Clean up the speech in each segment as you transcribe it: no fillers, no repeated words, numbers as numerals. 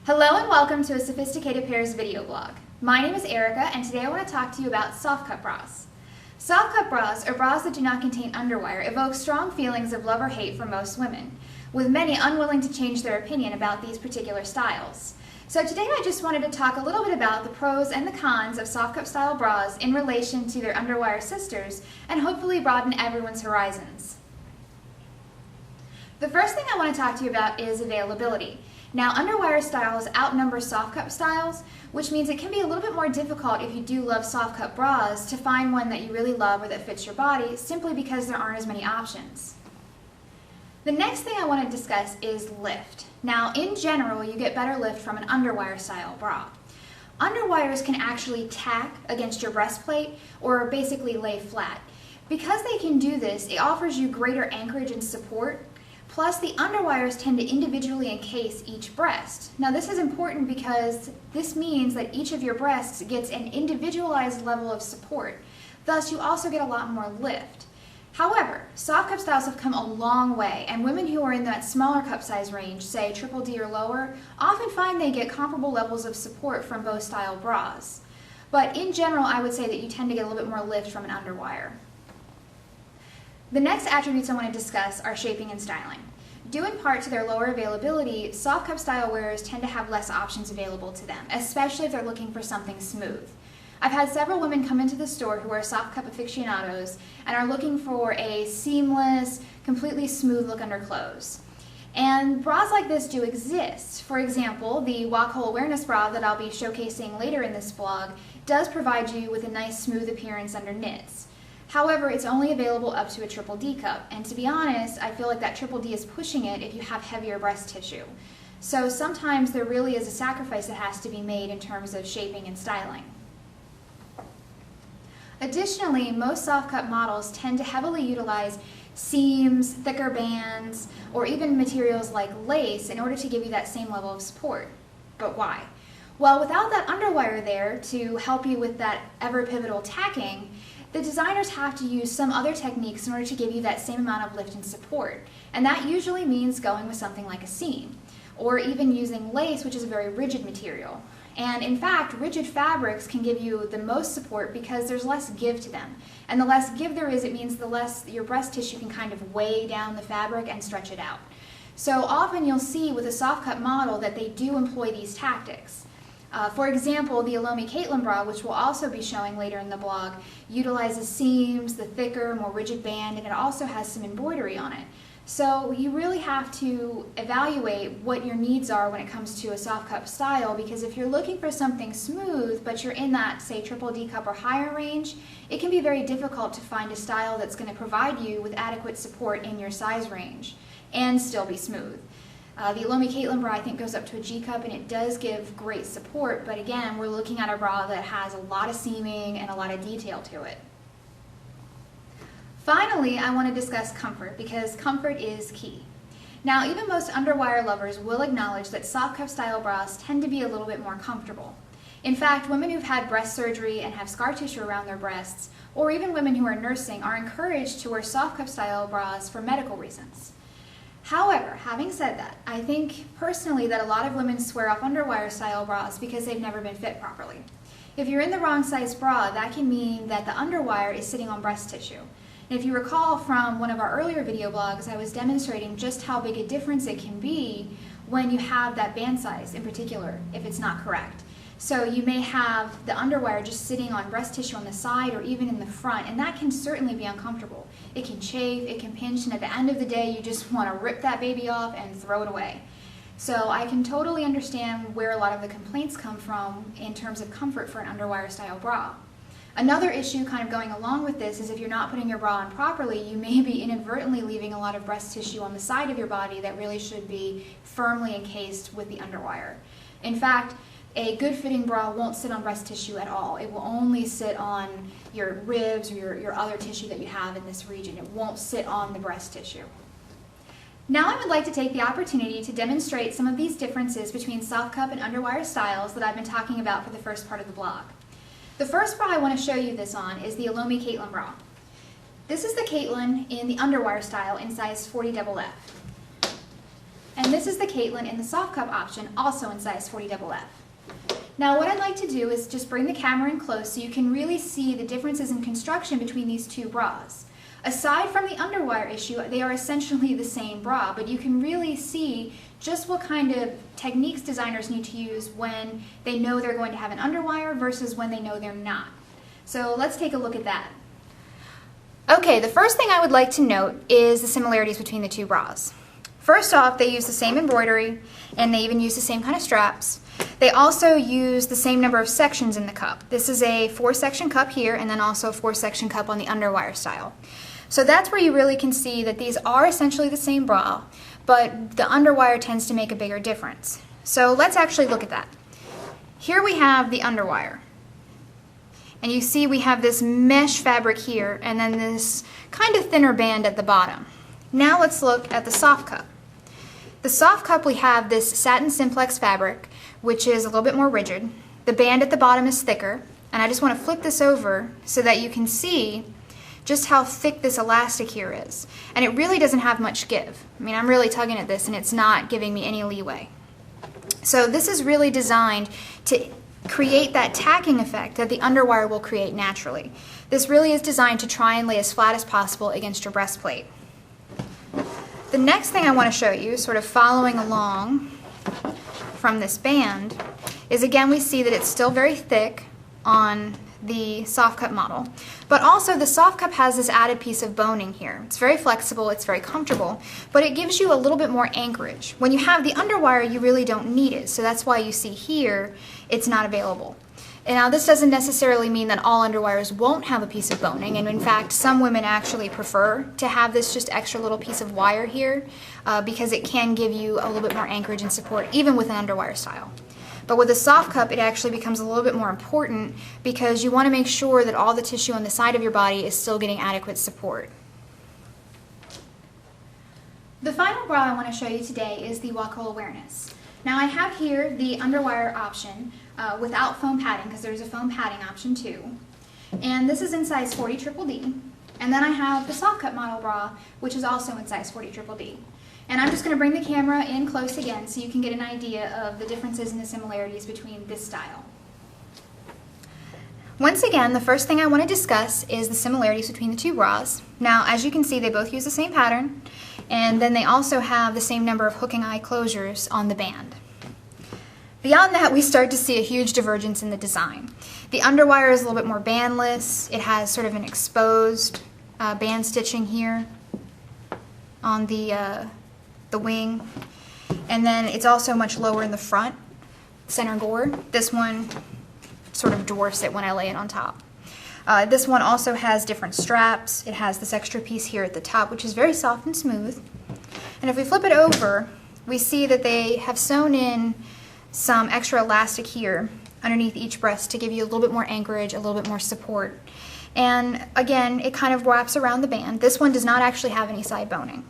Hello and welcome to a Sophisticated Pairs video blog. My name is Erica and today I want to talk to you about soft cut bras. Soft cut bras, or bras that do not contain underwire, evoke strong feelings of love or hate for most women, with many unwilling to change their opinion about these particular styles. So today I just wanted to talk a little bit about the pros and the cons of soft cut style bras in relation to their underwire sisters and hopefully broaden everyone's horizons. The first thing I want to talk to you about is availability. Now, underwire styles outnumber soft cut styles, which means it can be a little bit more difficult if you do love soft cut bras to find one that you really love or that fits your body, simply because there aren't as many options. The next thing I want to discuss is lift. Now, in general, you get better lift from an underwire style bra. Underwires can actually tack against your breastplate or basically lay flat. Because they can do this, it offers you greater anchorage and support. Plus, the underwires tend to individually encase each breast. Now, this is important because this means that each of your breasts gets an individualized level of support. Thus, you also get a lot more lift. However, soft cup styles have come a long way, and women who are in that smaller cup size range, say triple D or lower, often find they get comparable levels of support from both style bras. But in general, I would say that you tend to get a little bit more lift from an underwire. The next attributes I want to discuss are shaping and styling. Due in part to their lower availability, soft cup style wearers tend to have less options available to them, especially if they're looking for something smooth. I've had several women come into the store who are soft cup aficionados and are looking for a seamless, completely smooth look under clothes. And bras like this do exist. For example, the Wacoal Awareness bra that I'll be showcasing later in this blog does provide you with a nice smooth appearance under knits. However, it's only available up to a triple D cup, and to be honest, I feel like that triple D is pushing it if you have heavier breast tissue. So sometimes there really is a sacrifice that has to be made in terms of shaping and styling. Additionally, most soft cut models tend to heavily utilize seams, thicker bands, or even materials like lace in order to give you that same level of support. But why? Well, without that underwire there to help you with that ever pivotal tacking, the designers have to use some other techniques in order to give you that same amount of lift and support. And that usually means going with something like a seam, or even using lace, which is a very rigid material. And in fact, rigid fabrics can give you the most support because there's less give to them. And the less give there is, it means the less your breast tissue can kind of weigh down the fabric and stretch it out. So often you'll see with a soft cut model that they do employ these tactics. For example, the Elomi Caitlyn Bra, which we'll also be showing later in the blog, utilizes seams, the thicker, more rigid band, and it also has some embroidery on it. So you really have to evaluate what your needs are when it comes to a soft cup style, because if you're looking for something smooth, but you're in that, say, triple D cup or higher range, it can be very difficult to find a style that's going to provide you with adequate support in your size range and still be smooth. The Elomi Caitlyn Bra, I think, goes up to a G cup, and it does give great support, but again, we're looking at a bra that has a lot of seaming and a lot of detail to it. Finally, I want to discuss comfort, because comfort is key. Now, even most underwire lovers will acknowledge that soft cup style bras tend to be a little bit more comfortable. In fact, women who've had breast surgery and have scar tissue around their breasts, or even women who are nursing, are encouraged to wear soft cup style bras for medical reasons. However, having said that, I think personally that a lot of women swear off underwire style bras because they've never been fit properly. If you're in the wrong size bra, that can mean that the underwire is sitting on breast tissue. And if you recall from one of our earlier video blogs, I was demonstrating just how big a difference it can be when you have that band size in particular, if it's not correct. So you may have the underwire just sitting on breast tissue on the side or even in the front, and that can certainly be uncomfortable. It can chafe, it can pinch, and at the end of the day, you just want to rip that baby off and throw it away. So I can totally understand where a lot of the complaints come from in terms of comfort for an underwire style bra. Another issue kind of going along with this is if you're not putting your bra on properly, you may be inadvertently leaving a lot of breast tissue on the side of your body that really should be firmly encased with the underwire. In fact, a good fitting bra won't sit on breast tissue at all. It will only sit on your ribs or your other tissue that you have in this region. It won't sit on the breast tissue. Now I would like to take the opportunity to demonstrate some of these differences between soft cup and underwire styles that I've been talking about for the first part of the blog. The first bra I want to show you this on is the Elomi Caitlyn Bra. This is the Caitlyn in the underwire style in size 40 FF. And this is the Caitlyn in the soft cup option, also in size 40FF. Now what I'd like to do is just bring the camera in close so you can really see the differences in construction between these two bras. Aside from the underwire issue, they are essentially the same bra, but you can really see just what kind of techniques designers need to use when they know they're going to have an underwire versus when they know they're not. So let's take a look at that. Okay, the first thing I would like to note is the similarities between the two bras. First off, they use the same embroidery, and they even use the same kind of straps. They also use the same number of sections in the cup. This is a 4-section cup here, and then also a 4-section cup on the underwire style. So that's where you really can see that these are essentially the same bra, but the underwire tends to make a bigger difference. So let's actually look at that. Here we have the underwire. And you see we have this mesh fabric here, and then this kind of thinner band at the bottom. Now let's look at the soft cup. The soft cup, we have this satin simplex fabric, which is a little bit more rigid. The band at the bottom is thicker, and I just want to flip this over so that you can see just how thick this elastic here is. And it really doesn't have much give. I mean, I'm really tugging at this and it's not giving me any leeway. So this is really designed to create that tacking effect that the underwire will create naturally. This really is designed to try and lay as flat as possible against your breastplate. The next thing I want to show you, sort of following along from this band, is again we see that it's still very thick on the soft cup model, but also the soft cup has this added piece of boning here. It's very flexible, it's very comfortable, but it gives you a little bit more anchorage. When you have the underwire, you really don't need it, so that's why you see here it's not available. And now this doesn't necessarily mean that all underwires won't have a piece of boning, and in fact some women actually prefer to have this just extra little piece of wire here because it can give you a little bit more anchorage and support even with an underwire style. But with a soft cup, it actually becomes a little bit more important because you want to make sure that all the tissue on the side of your body is still getting adequate support. The final bra I want to show you today is the Wacoal Awareness. Now I have here the underwire option without foam padding, because there's a foam padding option too. And this is in size 40DDD. And then I have the soft cup model bra, which is also in size 40DDD. And I'm just going to bring the camera in close again so you can get an idea of the differences and the similarities between this style. Once again, the first thing I want to discuss is the similarities between the two bras. Now, as you can see, they both use the same pattern, and then they also have the same number of hooking eye closures on the band. Beyond that, we start to see a huge divergence in the design. The underwire is a little bit more bandless. It has sort of an exposed band stitching here on the wing, and then it's also much lower in the front center gore. This one sort of dwarfs it when I lay it on top. This one also has different straps. It has this extra piece here at the top, which is very soft and smooth. And if we flip it over, we see that they have sewn in some extra elastic here underneath each breast to give you a little bit more anchorage, a little bit more support. And again, it kind of wraps around the band. This one does not actually have any side boning.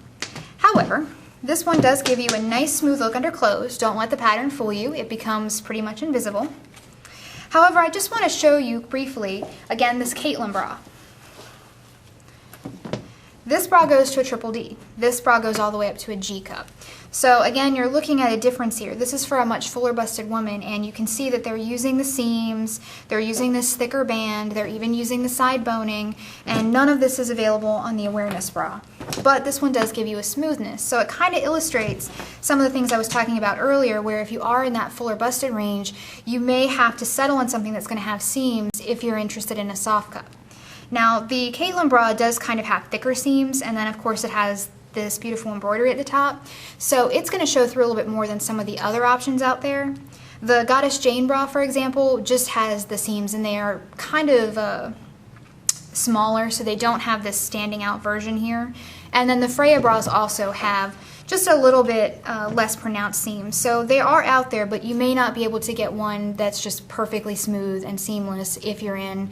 However, this one does give you a nice smooth look under clothes. Don't let the pattern fool you. It becomes pretty much invisible. However, I just want to show you briefly, again, this Caitlyn bra. This bra goes to a DDD. This bra goes all the way up to a G cup. So again, you're looking at a difference here. This is for a much fuller busted woman, and you can see that they're using the seams, they're using this thicker band, they're even using the side boning, and none of this is available on the Awareness bra. But this one does give you a smoothness. So it kind of illustrates some of the things I was talking about earlier, where if you are in that fuller busted range, you may have to settle on something that's going to have seams if you're interested in a soft cup. Now, the Caitlyn bra does kind of have thicker seams, and then of course it has this beautiful embroidery at the top, so it's going to show through a little bit more than some of the other options out there. The Goddess Jane bra, for example, just has the seams, and they are kind of smaller, so they don't have this standing out version here. And then the Freya bras also have just a little bit less pronounced seams, so they are out there, but you may not be able to get one that's just perfectly smooth and seamless if you're in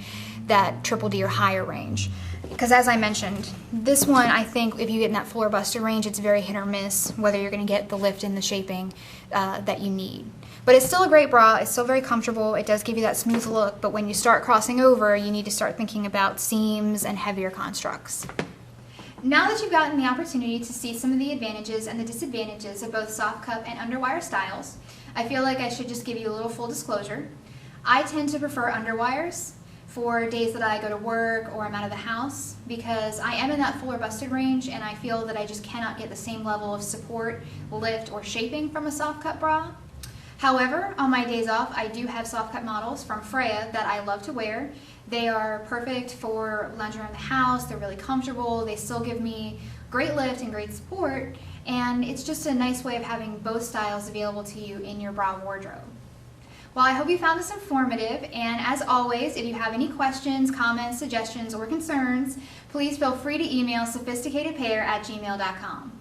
that DDD or higher range. Because as I mentioned, this one, I think if you get in that fuller busted range, it's very hit or miss whether you're going to get the lift and the shaping that you need. But it's still a great bra, it's still very comfortable, it does give you that smooth look, but when you start crossing over, you need to start thinking about seams and heavier constructs. now that you've gotten the opportunity to see some of the advantages and the disadvantages of both soft cup and underwire styles, I feel like I should just give you a little full disclosure. I tend to prefer underwires for days that I go to work or I'm out of the house because I am in that full or busted range and I feel that I just cannot get the same level of support, lift, or shaping from a soft cut bra. However, on my days off, I do have soft cut models from Freya that I love to wear. They are perfect for lounging around the house, they're really comfortable, they still give me great lift and great support, and it's just a nice way of having both styles available to you in your bra wardrobe. Well, I hope you found this informative, and as always, if you have any questions, comments, suggestions, or concerns, please feel free to email sophisticatedpair@gmail.com.